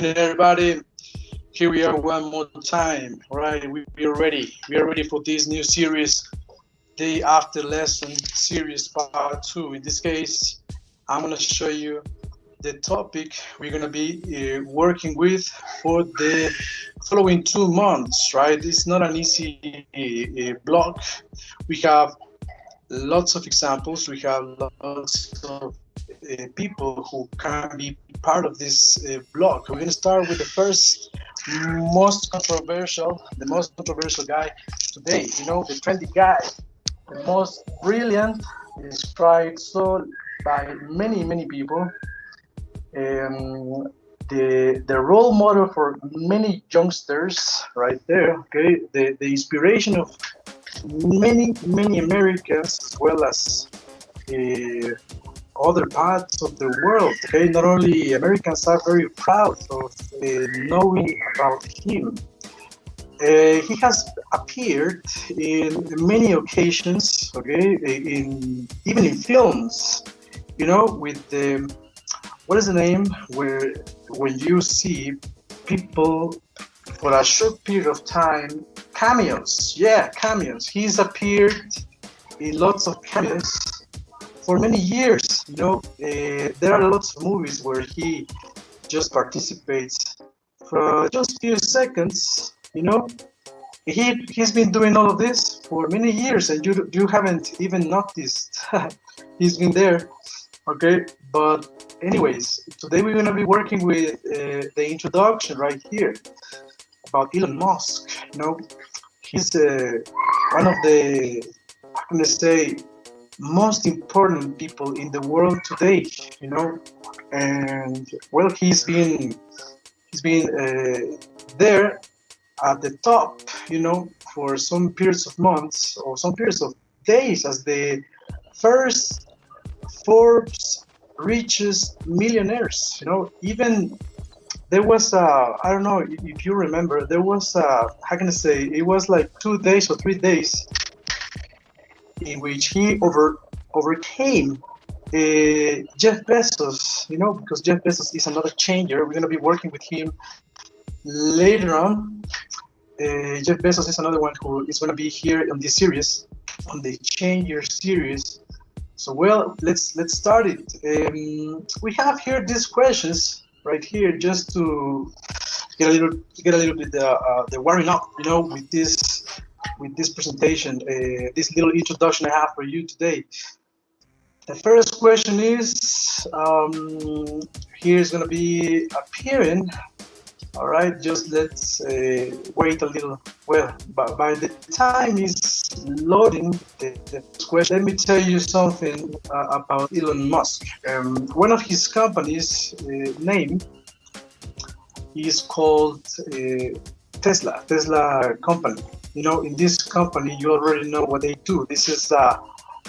everybody. Here we are one more time. All right, we are ready. We are ready for this new series, Day After Lesson Series Part 2. In this case, I'm going to show you the topic we're going to be working with for the following 2 months, right? It's not an easy block. We have lots of examples. We have lots of people who can be part of this blog. We're going to start with the first the most controversial guy today. The trendy guy, the most brilliant, described so by many people. Um, the role model for many youngsters, right there. Okay, the inspiration of many Americans as well as uh, other parts of the world. Okay, not only Americans are very proud of knowing about him. He has appeared in many occasions. Okay, in even in films. With the what is the name where when you see people for a short period of time cameos? Yeah, cameos. He's appeared in lots of cameos for many years. There are lots of movies where he just participates for just few seconds. He's been doing all of this for many years, and you haven't even noticed. He's been there. Okay, but anyways, today we're gonna be working with the introduction right here about Elon Musk. He's one of the, how can I say, most important people in the world today. And well, he's been there at the top. For some periods of months or some periods of days as the first Forbes richest millionaires. Even there was I don't know if you remember, there was how can I say, it was like 2 days or 3 days in which he overcame Jeff Bezos. Because Jeff Bezos is another changer. We're going to be working with him later on. Jeff Bezos is another one who is going to be here on this series, on the Changer series. So well, let's start it. We have here these questions right here just to get a little bit the warming up, with this presentation, this little introduction I have for you today. The first question is here's gonna be appearing. All right, just let's wait a little. Well, by the time it's loading the question, let me tell you something about Elon Musk. One of his companies' name is called Tesla company. In this company, you already know what they do. This is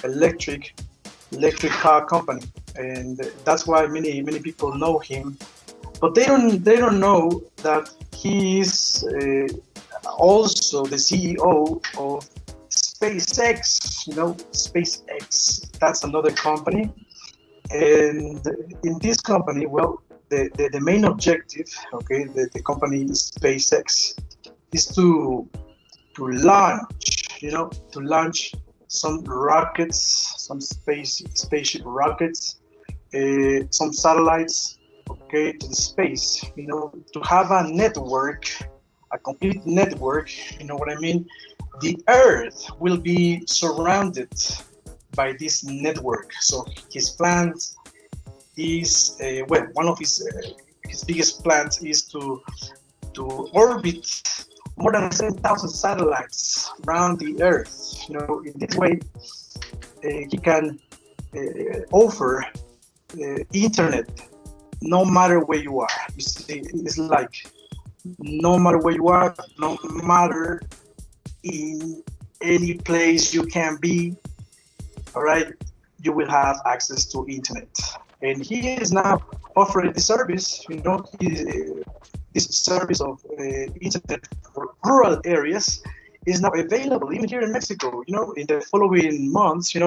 electric car company, and that's why many people know him. But they don't know that he is also the CEO of SpaceX. SpaceX, that's another company. And in this company, well, the main objective, okay, the company SpaceX, is to launch some rockets, some spaceship rockets, some satellites, okay, to the space, to have a network, a complete network. You know what I mean? The Earth will be surrounded by this network. So his plans is, one of his biggest plans is to orbit more than 7,000 satellites around the Earth. In this way, he can offer internet no matter where you are. You see, it's like no matter where you are, no matter in any place you can be, all right, you will have access to internet. And he is now offering the service, this service of internet for rural areas is now available even here in Mexico. In the following months, by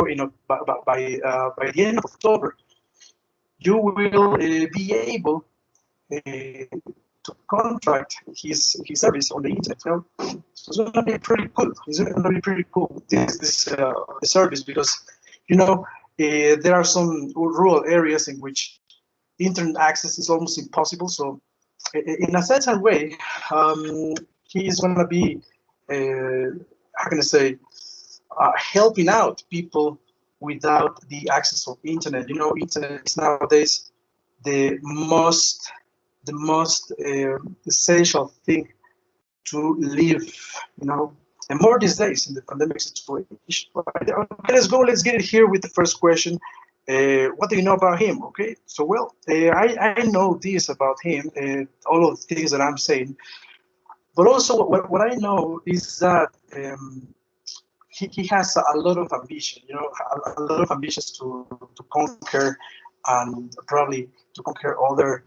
the end of October, you will be able to contract his service on the internet. You know, so it's gonna be pretty cool. It's gonna be pretty cool this service, because you know there are some rural areas in which internet access is almost impossible. So in a certain way, he is gonna be how can I say helping out people without the access of internet. You know, internet is nowadays the most essential thing to live. You know, and more these days in the pandemic situation. Okay, let's get it here with the first question. What do you know about him? Okay, so well, I know this about him, all of the things that I'm saying, but also what I know is that he has a lot of ambition, you know, a lot of ambitions to conquer, and probably to conquer other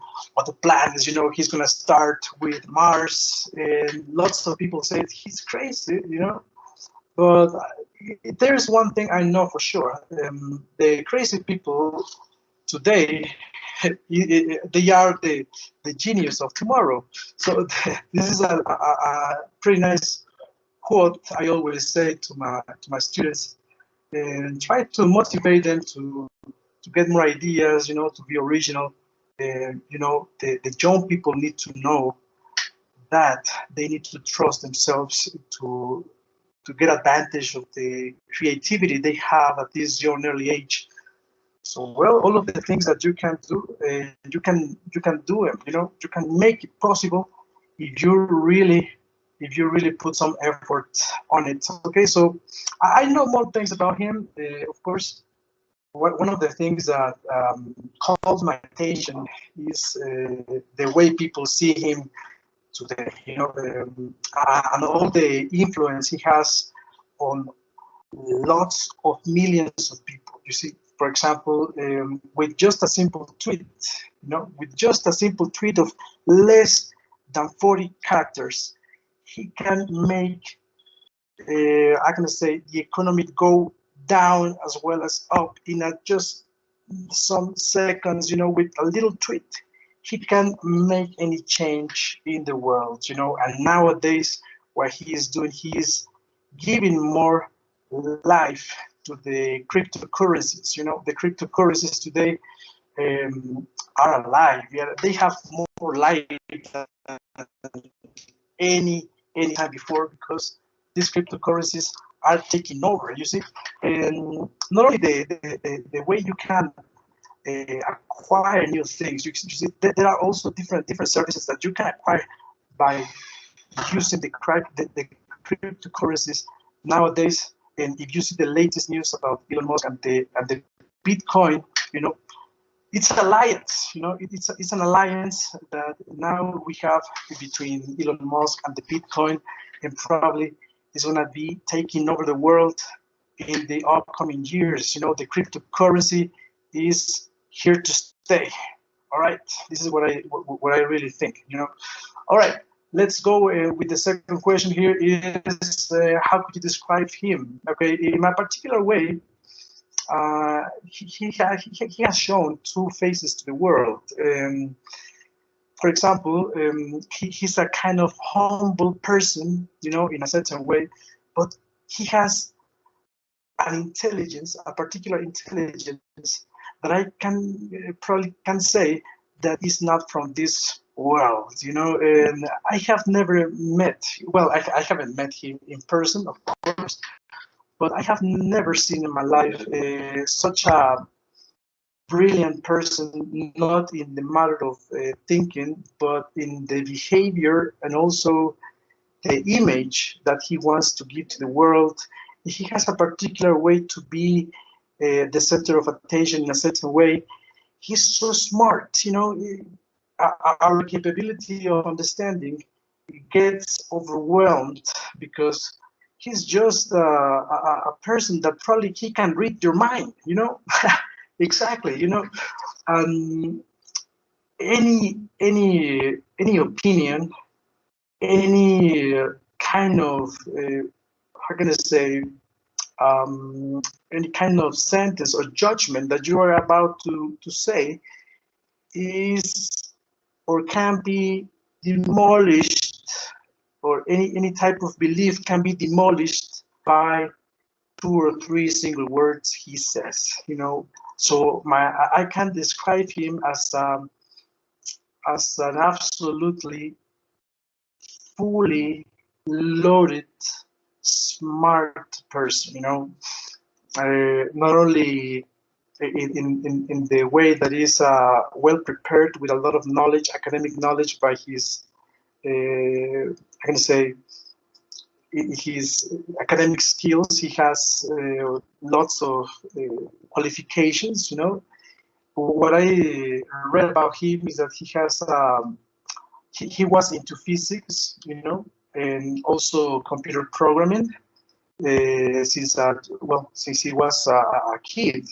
planets. You know, he's gonna start with Mars, and lots of people say he's crazy, you know. But there's one thing I know for sure: the crazy people today, they are the genius of tomorrow. So this is a pretty nice quote I always say to my students, and try to motivate them to get more ideas, you know, to be original. You know, the young people need to know that they need to trust themselves to get advantage of the creativity they have at this young early age. So well, all of the things that you can do, you can do them. You know, you can make it possible if you really put some effort on it. Okay, so I know more things about him. Of course, one of the things that calls my attention is the way people see him today. You know, and all the influence he has on lots of millions of people. You see, for example, with just a simple tweet, you know, with just a simple tweet of less than 40 characters, he can make, I can say, the economy go down as well as up in just some seconds. You know, with a little tweet, he can make any change in the world. You know, and nowadays, what he is doing, he is giving more life to the cryptocurrencies. You know, the cryptocurrencies today are alive. Yeah, they have more life than any time before, because these cryptocurrencies are taking over. You see, and not only the way you can acquire new things. You see, there are also different services that you can acquire by using the cryptocurrencies nowadays. And if you see the latest news about Elon Musk and the Bitcoin, you know, it's an alliance. You know, it's an alliance that now we have between Elon Musk and the Bitcoin, and probably is going to be taking over the world in the upcoming years. You know, the cryptocurrency is here to stay. All right, this is what I really think. You know, all right. Let's go with the second question here is how could you describe him? Okay, in a particular way, he has shown two faces to the world. For example, he's a kind of humble person, you know, in a certain way, but he has an intelligence, a particular intelligence that I can probably can say that is not from this world, you know. And I have never met, well, I haven't met him in person, of course, but I have never seen in my life such a brilliant person, not in the matter of thinking, but in the behavior and also the image that he wants to give to the world. He has a particular way to be the center of attention in a certain way. He's so smart, you know. Our capability of understanding gets overwhelmed because he's just a person that probably he can read your mind, you know. Exactly, you know. Any opinion, any kind of how can I say, any kind of sentence or judgment that you are about to say is or can be demolished, or any type of belief can be demolished by 2 or 3 single words he says. So I can describe him as an absolutely fully loaded, smart person. Not only in the way that is well prepared with a lot of knowledge, academic knowledge, by his I can say his academic skills. He has lots of qualifications. What I read about him is that he has he was into physics, and also computer programming since he was a kid.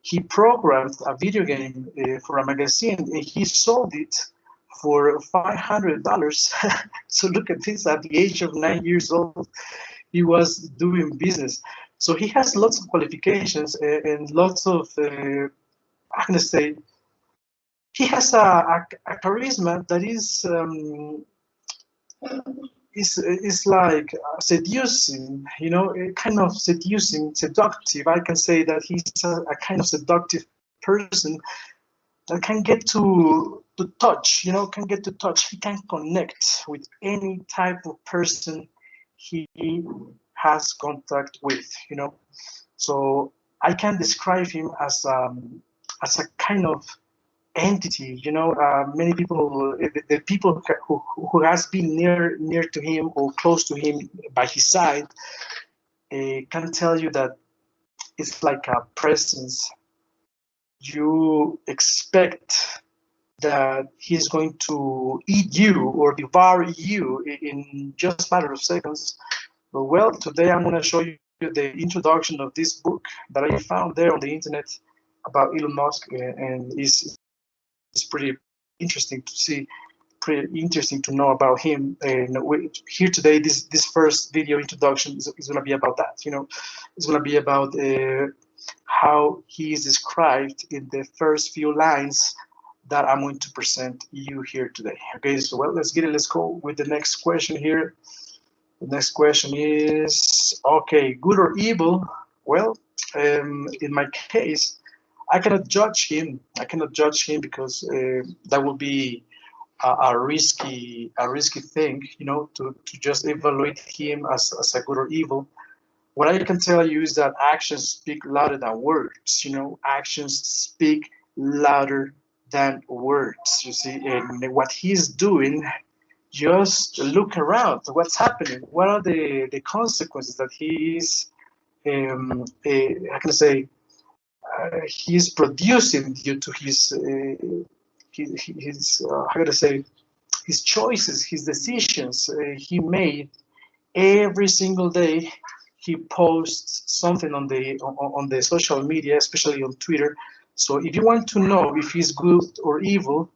He programmed a video game for a magazine, and he sold it for $500. So look at this, at the age of 9 years old, he was doing business. So he has lots of qualifications and lots of, I'm going to say, he has a charisma that is like seducing, kind of seducing, seductive. I can say that he's a kind of seductive person that can get to touch, can get to touch. He can connect with any type of person he has contact with, So I can describe him as a kind of entity. Many people, the people who has been near to him or close to him by his side, can tell you that it's like a presence. You expect that he's going to eat you or devour you in just a matter of seconds. But well, today I'm going to show you the introduction of this book that I found there on the internet about Elon Musk, and it's pretty interesting to see, pretty interesting to know about him. And here today, this first video introduction is going to be about that. It's going to be about how he is described in the first few lines that I'm going to present you here today. Okay, so well, let's get it. Let's go with the next question here. The next question is, okay, good or evil? Well, in my case, I cannot judge him. I cannot judge him because that would be a risky thing, to just evaluate him as a good or evil. What I can tell you is that actions speak louder than words. Actions speak louder than words. You see, and what he's doing, just look around. What's happening? What are the consequences that he is? I can say he's producing due to his how can I say, his choices, his decisions he made every single day. He posts something on the social media, especially on Twitter. So if you want to know if he's good or evil,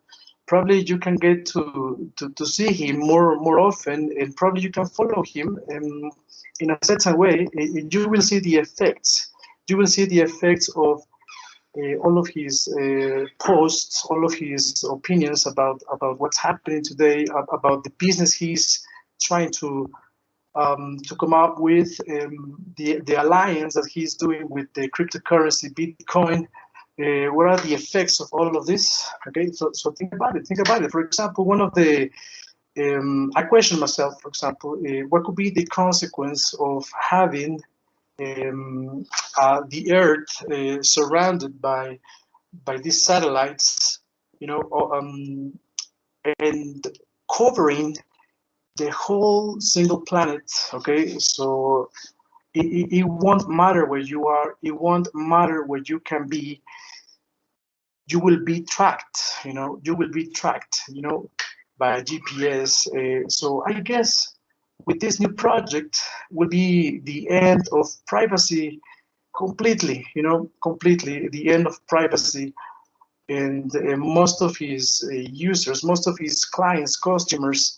probably you can get to see him more often, and probably you can follow him in a certain way. You will see the effects. You will see the effects of all of his posts, all of his opinions about what's happening today, about the business he's trying to come up with, the alliance that he's doing with the cryptocurrency Bitcoin. What are the effects of all of this? Okay, so think about it. Think about it. For example, one of the I question myself. For example, what could be the consequence of having the Earth surrounded by these satellites, and covering the whole single planet? Okay, so it won't matter where you are. It won't matter where you can be. You will be tracked. You will be tracked. By GPS. So I guess with this new project will be the end of privacy completely. Completely the end of privacy. And most of his users, most of his clients, customers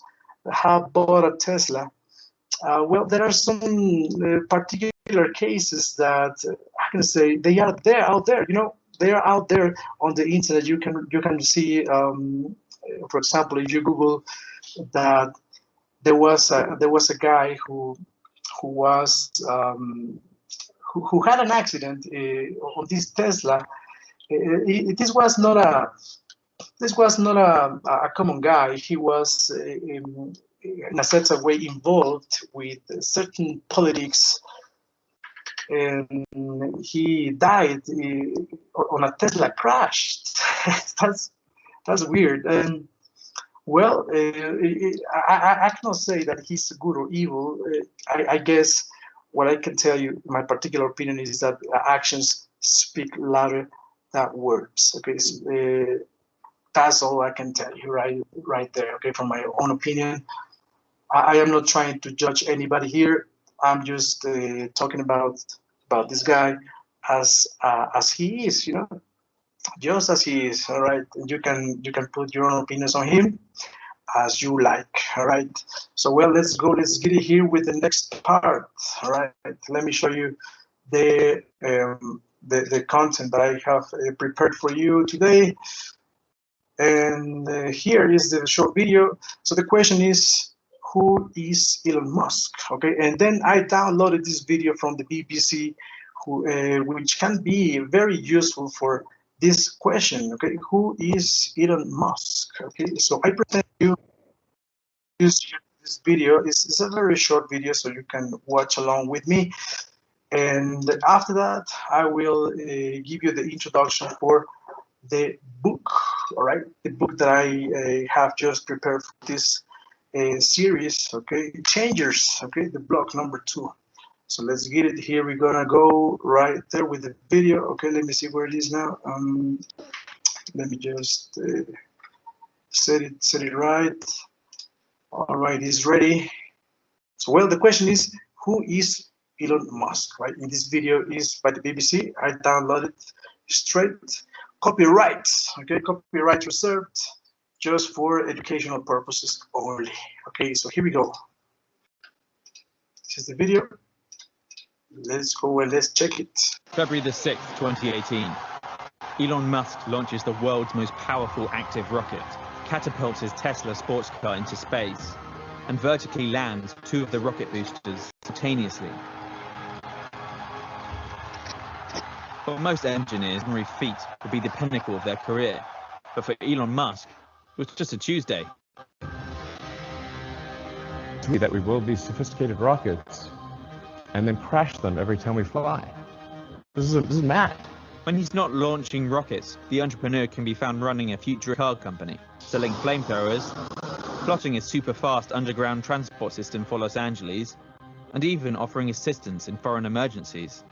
have bought a Tesla. Well, there are some particular cases that I can say they are there out there. They are out there on the internet. You can see, for example, if you Google that there was a guy who had an accident on this Tesla. This was not a common guy. He was in a certain way involved with certain politics, and he died on a Tesla crash. that's weird. And well, I cannot say that he's good or evil. I guess what I can tell you, my particular opinion, is that actions speak louder than words. Okay, so, that's all I can tell you right there. Okay, from my own opinion, I am not trying to judge anybody here. I'm just talking about this guy as he is, just as he is. All right, and you can put your own opinions on him as you like. All right, so well, let's get it here with the next part. All right, let me show you the content that I have prepared for you today. And here is the short video. So the question is, who is Elon Musk? Okay, and then I downloaded this video from the BBC, which can be very useful for this question. Okay, who is Elon Musk? Okay, so I present you this video. It's a very short video, so you can watch along with me. And after that, I will give you the introduction for the book. All right, the book that I have just prepared for this series. Okay, Changers. Okay, the block number 2. So let's get it here. We're gonna go right there with the video. Okay, let me see where it is now. Let me just set it right. All right, it's ready. So well, the question is, who is Elon Musk? Right, in this video is by the BBC. I downloaded straight. Copyright, okay, copyright reserved just for educational purposes only. Okay, so here we go. This is the video. Let's go and let's check it. February the 6th, 2018. Elon Musk launches the world's most powerful active rocket, catapults his Tesla sports car into space, and vertically lands 2 of the rocket boosters simultaneously. For most engineers, ordinary feat would be the pinnacle of their career, but for Elon Musk, it was just a Tuesday. That we build these sophisticated rockets and then crash them every time we fly. This is mad. When he's not launching rockets, the entrepreneur can be found running a future car company, selling flamethrowers, plotting a super-fast underground transport system for Los Angeles, and even offering assistance in foreign emergencies.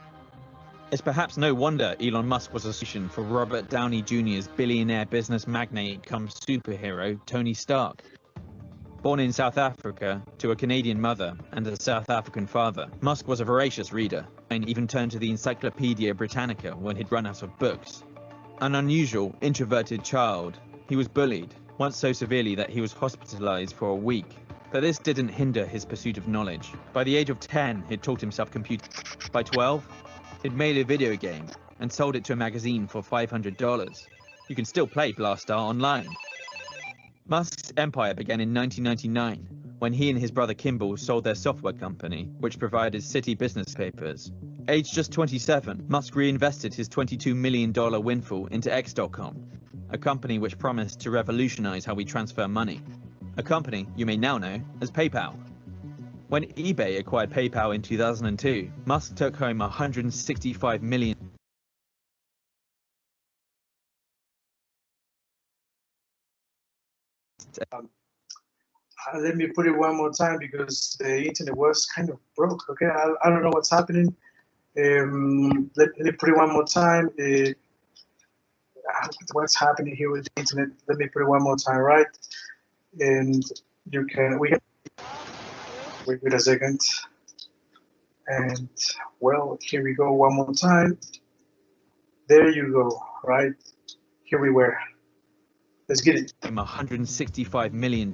It's perhaps no wonder Elon Musk was a solution for Robert Downey Jr.'s billionaire business magnate come superhero Tony Stark. Born in South Africa to a Canadian mother and a South African father, Musk was a voracious reader and even turned to the Encyclopedia Britannica when he'd run out of books. An unusual, introverted child, he was bullied, once so severely that he was hospitalized for a week. But this didn't hinder his pursuit of knowledge. By the age of 10, he'd taught himself computing. By 12, he'd made a video game and sold it to a magazine for $500. You can still play Blastar online. Musk's empire began in 1999, when he and his brother Kimball sold their software company, which provided city business papers. Aged just 27, Musk reinvested his $22 million windfall into X.com, a company which promised to revolutionize how we transfer money. A company you may now know as PayPal. When eBay acquired PayPal in 2002, Musk took home $165 million. Let me put it one more time because the internet was kind of broke. Okay, I don't know what's happening. Let me put it one more time. What's happening here with the internet? Let me put it one more time, right? And we can wait a second. And well, here we go one more time. There you go, right? Here we were. Let's get it. $165 million.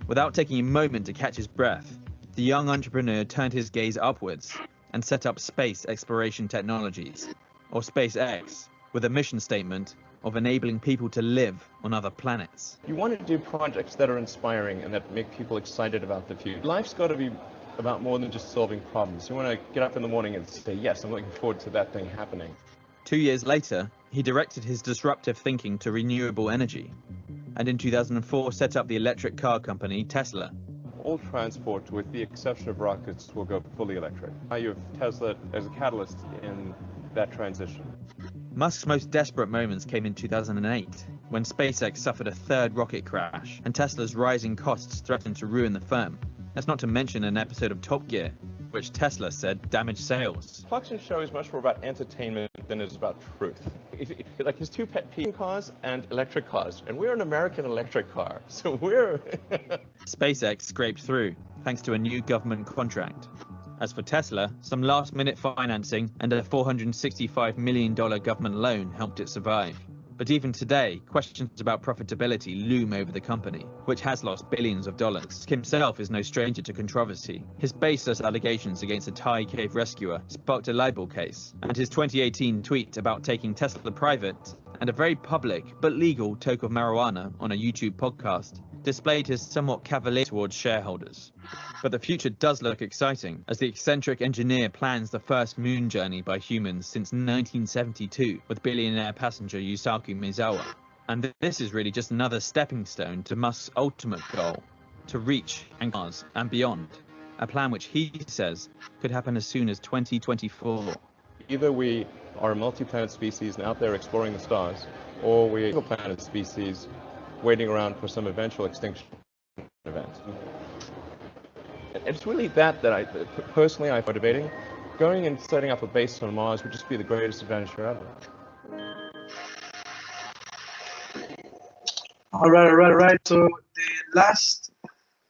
Without taking a moment to catch his breath, the young entrepreneur turned his gaze upwards and set up Space Exploration Technologies, or SpaceX, with a mission statement of enabling people to live on other planets. You want to do projects that are inspiring and that make people excited about the future. Life's got to be about more than just solving problems. You want to get up in the morning and say, yes, I'm looking forward to that thing happening. 2 years later, he directed his disruptive thinking to renewable energy, and in 2004 set up the electric car company Tesla. All transport, with the exception of rockets, will go fully electric. Now you have Tesla as a catalyst in that transition. Musk's most desperate moments came in 2008, when SpaceX suffered a third rocket crash, and Tesla's rising costs threatened to ruin the firm. That's not to mention an episode of Top Gear, which Tesla said damaged sales. Clarkson's show is much more about entertainment than it is about truth. Like his two pet peeve, cars and electric cars, and we're an American electric car, so we're... SpaceX scraped through, thanks to a new government contract. As for Tesla, some last-minute financing and a $465 million government loan helped it survive. But even today, questions about profitability loom over the company, which has lost billions of dollars. Himself is no stranger to controversy. His baseless allegations against a Thai cave rescuer sparked a libel case, and his 2018 tweet about taking Tesla private and a very public but legal toke of marijuana on a YouTube podcast displayed his somewhat cavalier towards shareholders. But the future does look exciting, as the eccentric engineer plans the first moon journey by humans since 1972 with billionaire passenger Yusaku Maezawa. And this is really just another stepping stone to Musk's ultimate goal, to reach Mars and beyond, a plan which he says could happen as soon as 2024. Either we are a multi-planet species and out there exploring the stars, or we're a single-planet species waiting around for some eventual extinction event. It's really that I personally find motivating. Going and setting up a base on Mars would just be the greatest adventure ever. All right. So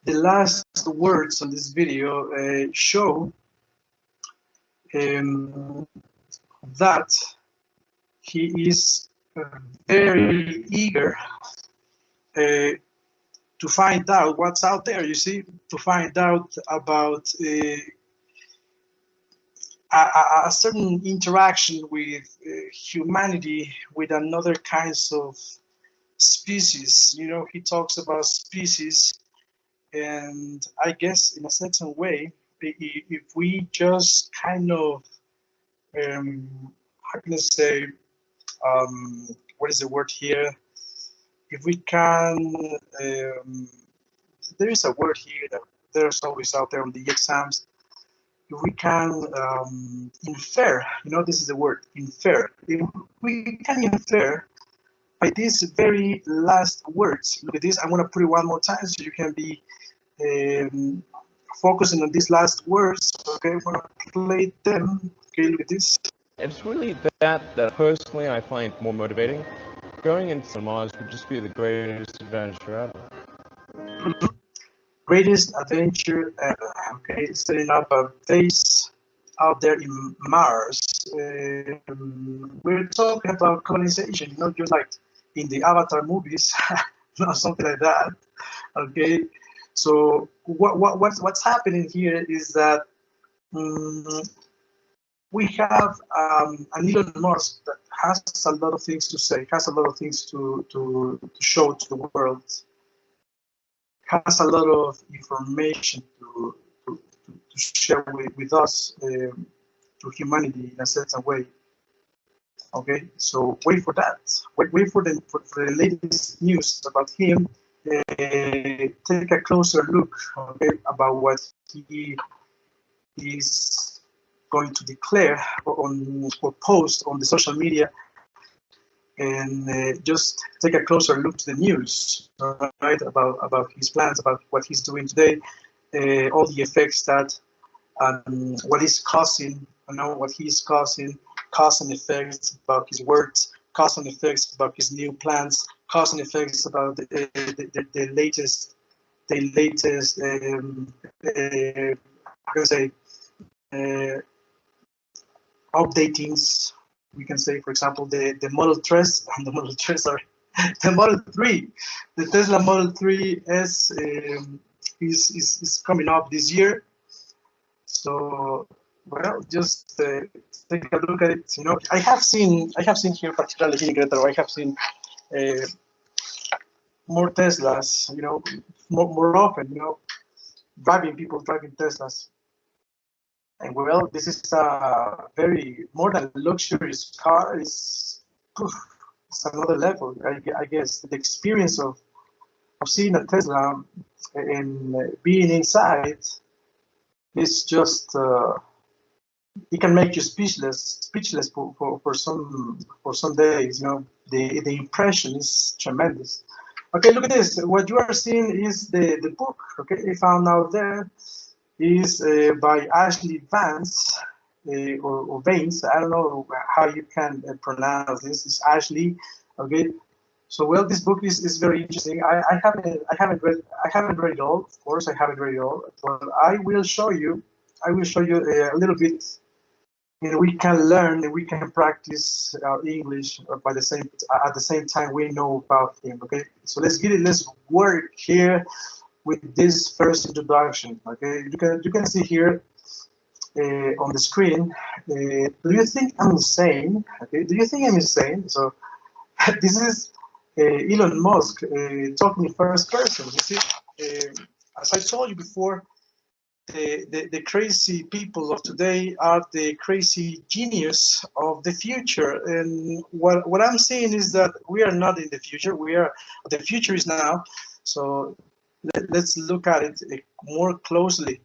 the last words on this video show that he is very eager to find out what's out there, you see, to find out about a certain interaction with humanity, with another kinds of species. You know, he talks about species, and I guess in a certain way, if we just kind of, how can I say, what is the word here? If we can, there is a word here that there's always out there on the exams. If we can infer, you know, this is the word, infer. If we can infer by these very last words, look at this, I'm going to put it one more time so you can be focusing on these last words. Okay, I'm going to play them. Okay, look at this. It's really that personally I find more motivating. Going into Mars would just be the greatest adventure ever. Greatest adventure ever. Okay, setting up a base out there in Mars. We're talking about colonization, you know, just like in the Avatar movies, you know, something like that. Okay, so what's happening here is that we have an Elon Musk that has a lot of things to say, has a lot of things to show to the world, has a lot of information to share with us, to humanity in a certain way. Okay, so wait for that. Wait for the latest news about him. Take a closer look, okay, about what he is going to declare or post on the social media, and just take a closer look to the news, right, about his plans, about what he's doing today, all the effects that what is causing, you know, what he's causing, cause and effects about his words, cause and effects about his new plans, cause and effects about the latest how can I say, updatings. We can say, for example, the Model 3 and the Model 3, sorry, the Model 3, the Tesla Model 3 S is coming up this year. So Well, just take a look at it. You know, I have seen here, particularly here in Querétaro, I have seen uh, more Teslas. You know, more often. You know, people driving Teslas. And well, this is a very more than luxurious car. It's another level. I guess the experience of seeing a Tesla and being inside is just it can make you speechless for some days. You know, the impression is tremendous. Okay, look at this. What you are seeing is the book. Okay, I found out there is by Ashley Vance or Vance. I don't know how you can pronounce this. It's Ashley. Okay. So well, this book is very interesting. I haven't read it all. Of course, I haven't read it all. But I will show you. I will show you a little bit. You know, we can learn and we can practice our English by the same at the same time we know about him. Okay. So let's get it. Let's work here with this first introduction. Okay, you can see here on the screen. Do you think I'm insane? Okay, do you think I'm insane? So this is Elon Musk talking in first person. You see, as I told you before, the crazy people of today are the crazy genius of the future. And what I'm saying is that we are not in the future. The future is now. So let's look at it more closely.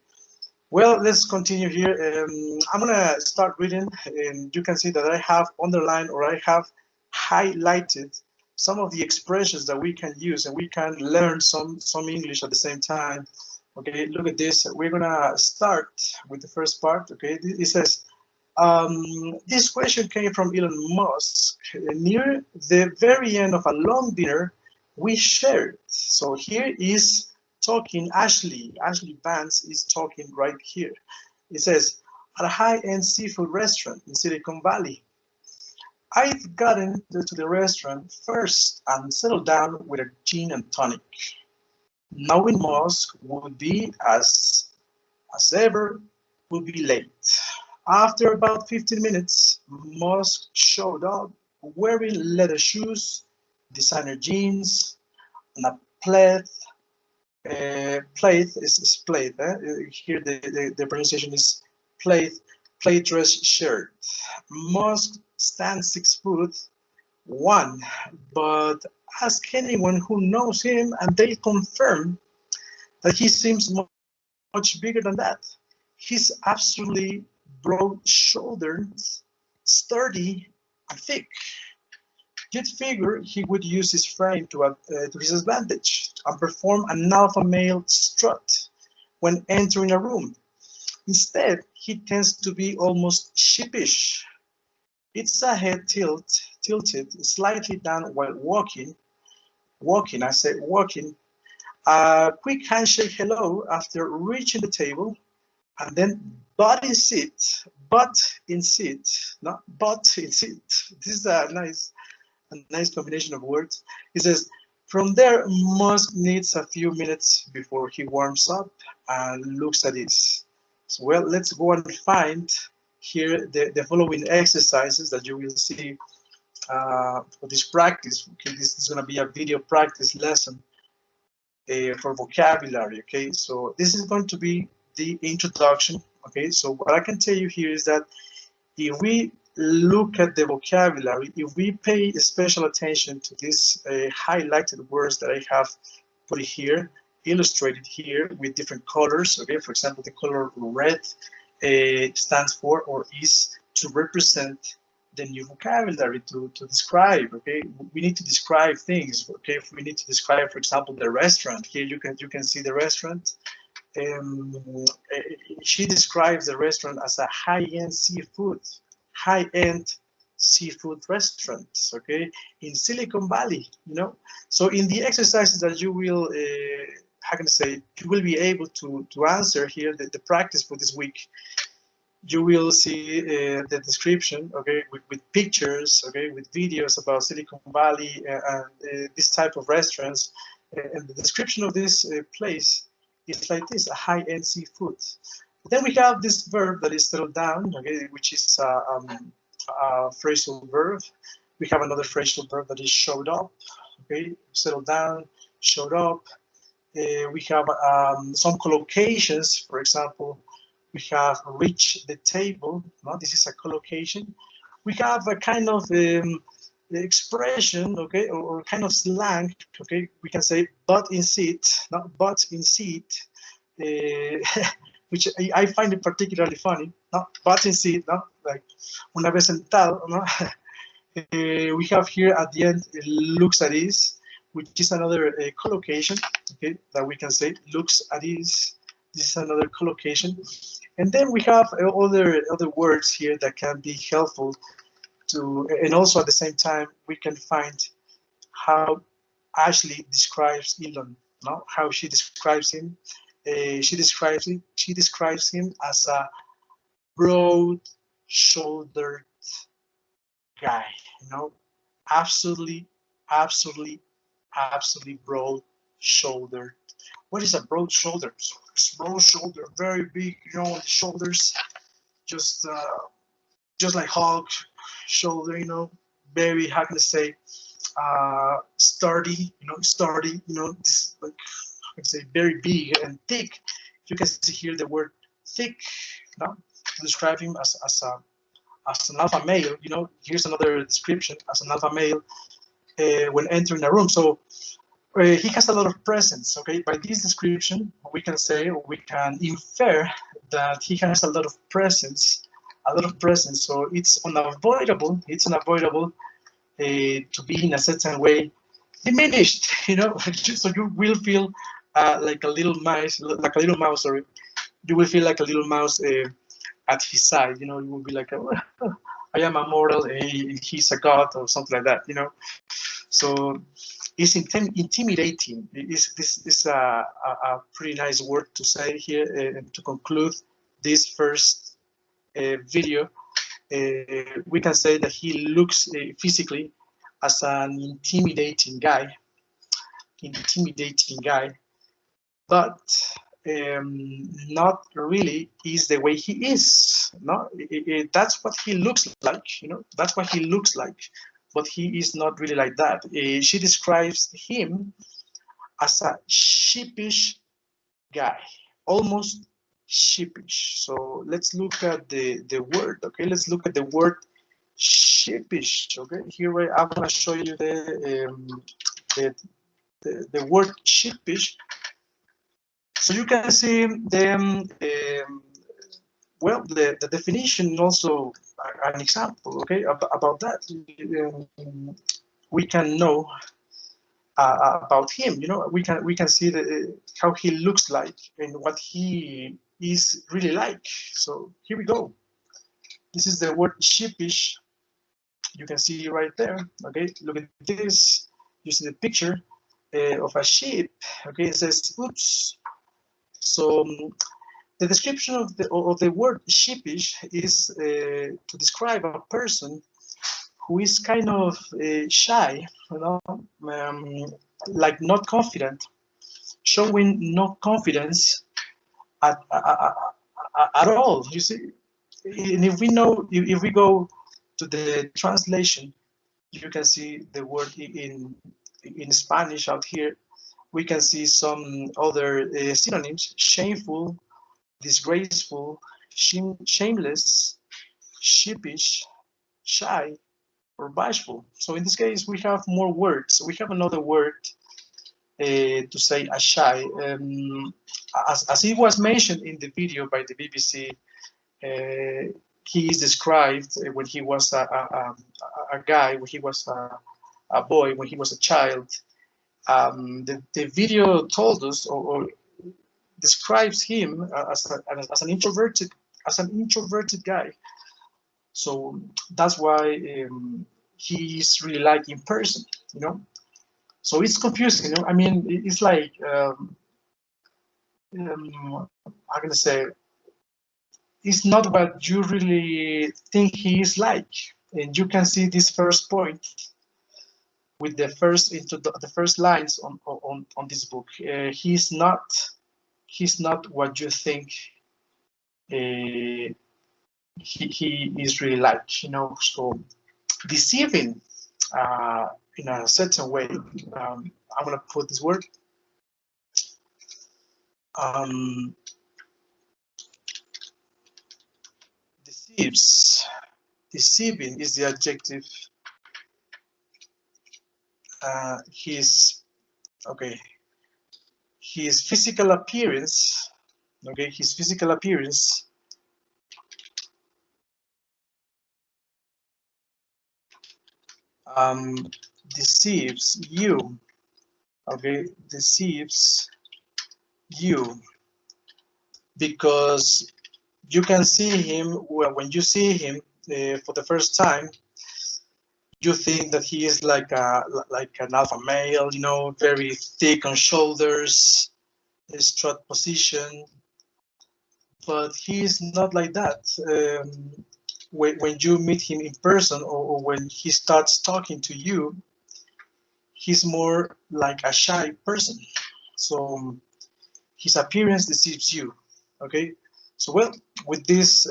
Well, let's continue here. I'm gonna start reading, and you can see that I have underlined or I have highlighted some of the expressions that we can use, and we can learn some English at the same time. Okay, look at this. We're gonna start with the first part. Okay, it says, this question came from Elon Musk near the very end of a long dinner we shared. So here is talking Ashley. Ashley Vance is talking right here. It says, at a high-end seafood restaurant in Silicon Valley. I'd gotten to the restaurant first and settled down with a gin and tonic, knowing Musk would be as ever would be late. After about 15 minutes, Musk showed up wearing leather shoes, designer jeans, and a plaid is plaid. Here the pronunciation is plaid dress shirt. Musk stands 6'1", but ask anyone who knows him and they confirm that he seems much bigger than that. He's absolutely broad-shouldered, sturdy, and thick. You'd figure he would use his frame to his advantage and perform an alpha male strut when entering a room. Instead, he tends to be almost sheepish. It's a head tilted slightly down while walking. I say walking. A quick handshake hello after reaching the table, and then butt in seat, not butt in seat. This is a nice combination of words. He says, from there, Musk needs a few minutes before he warms up and looks at this. So, well, let's go and find here the following exercises that you will see for this practice. Okay, this is going to be a video practice lesson for vocabulary. Okay, so this is going to be the introduction. Okay, so what I can tell you here is that if we look at the vocabulary, if we pay special attention to these highlighted words that I have put here, illustrated here with different colors. Okay, for example, the color red stands for or is to represent the new vocabulary to describe. Okay, we need to describe things. Okay, if we need to describe, for example, the restaurant. Here you can see the restaurant. She describes the restaurant as a high-end seafood restaurant, okay, in Silicon Valley, you know. So in the exercises that you will, how can I say, you will be able to answer here, the practice for this week, you will see the description, okay, with pictures, okay, with videos about Silicon Valley and this type of restaurants. And the description of this place is like this: a high-end seafood. Then we have this verb that is settled down, okay, which is a phrasal verb. We have another phrasal verb that is showed up, okay, settled down, showed up. We have some collocations. For example, we have reach the table. No, this is a collocation. We have a kind of expression, okay, or kind of slang, okay. We can say "but in seat," not "but in seat," which I find it particularly funny. No, "but in seat," no, like una vez sentado, no. We have here at the end "looks at ease," which is another collocation, okay, that we can say "looks at ease." This is another collocation, and then we have other words here that can be helpful to, and also at the same time we can find how Ashley describes Elon, no? How she describes him. She describes him as a broad-shouldered guy, you know, absolutely, absolutely, absolutely broad-shouldered. What is a broad shoulder? So it's broad shoulder, very big, you know, on the shoulders, just just like Hulk shoulder, you know, very, how can I say, sturdy, this, like, how can I say, very big and thick. You can see here the word thick, you know, to describe him as an alpha male. You know, here's another description as an alpha male when entering a room. So he has a lot of presence. Okay, by this description, we can say, or we can infer that he has a lot of presence, a lot of presence. So it's unavoidable. It's unavoidable to be in a certain way diminished. You know, so you will feel like a little mouse, like a little mouse. Sorry, you will feel like a little mouse at his side. You know, you will be like, oh, I am a mortal, he's a god, or something like that. You know, so it's intimidating. This is a pretty nice word to say here and to conclude this first video. We can say that he looks physically as an intimidating guy, but not really is the way he is. No, that's what he looks like. You know, that's what he looks like, but he is not really like that. She describes him as a sheepish guy, almost sheepish. So let's look at the word. Okay, let's look at the word sheepish. Okay, here I'm gonna show you the word sheepish. So you can see them. Well, the definition also an example. Okay, about that. We can know about him. You know, we can see how he looks like and what he is really like. So here we go. This is the word sheepish. You can see right there. Okay, look at this. You see the picture of a sheep. Okay, it says oops. So the description of the word sheepish is to describe a person who is kind of shy, you know, like not confident, showing no confidence at all. You see, and if we know, if we go to the translation, you can see the word in Spanish out here. We can see some other synonyms: shameful, disgraceful, shameless, sheepish, shy, or bashful. So in this case, we have more words. We have another word to say a shy. As it was mentioned in the video by the BBC, he is described when he was a guy, when he was a boy, when he was a child. The video told us or describes him as an introverted guy. So that's why he's really like in person, you know. So it's confusing, you know. I mean, it's like how can I say? It's not what you really think he is like, and you can see this first point with the first lines on this book. He's not what you think he is really like, you know, so deceiving in a certain way. I'm gonna put this word. Deceives. Deceiving is the adjective. His okay. His physical appearance. Okay, his physical appearance deceives you. Okay, deceives you because you can see him. Well, when you see him for the first time, you think that he is like an alpha male, you know, very thick on shoulders, strut position, but he is not like that. When you meet him in person, or when he starts talking to you, he's more like a shy person. So his appearance deceives you. Okay. So well, with this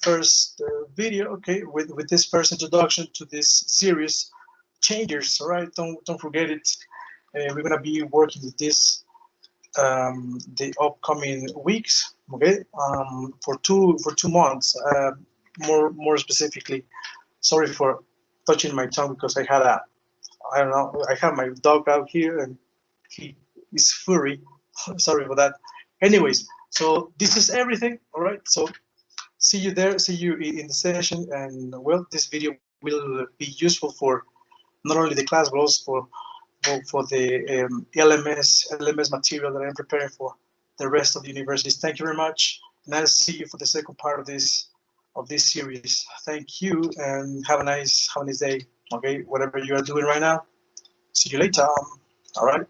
first video, okay, with this first introduction to this series, changers. All right, don't forget it. We're gonna be working with this the upcoming weeks. Okay, for 2 months. More specifically, sorry for touching my tongue because I don't know, I have my dog out here and he is furry. Sorry for that. Anyways, so this is everything. All right. So see you there. See you in the session. And well, this video will be useful for not only the class but also for the LMS material that I'm preparing for the rest of the universities. Thank you very much, and I'll see you for the second part of this series. Thank you, and have a nice day. Okay, whatever you are doing right now. See you later. All right.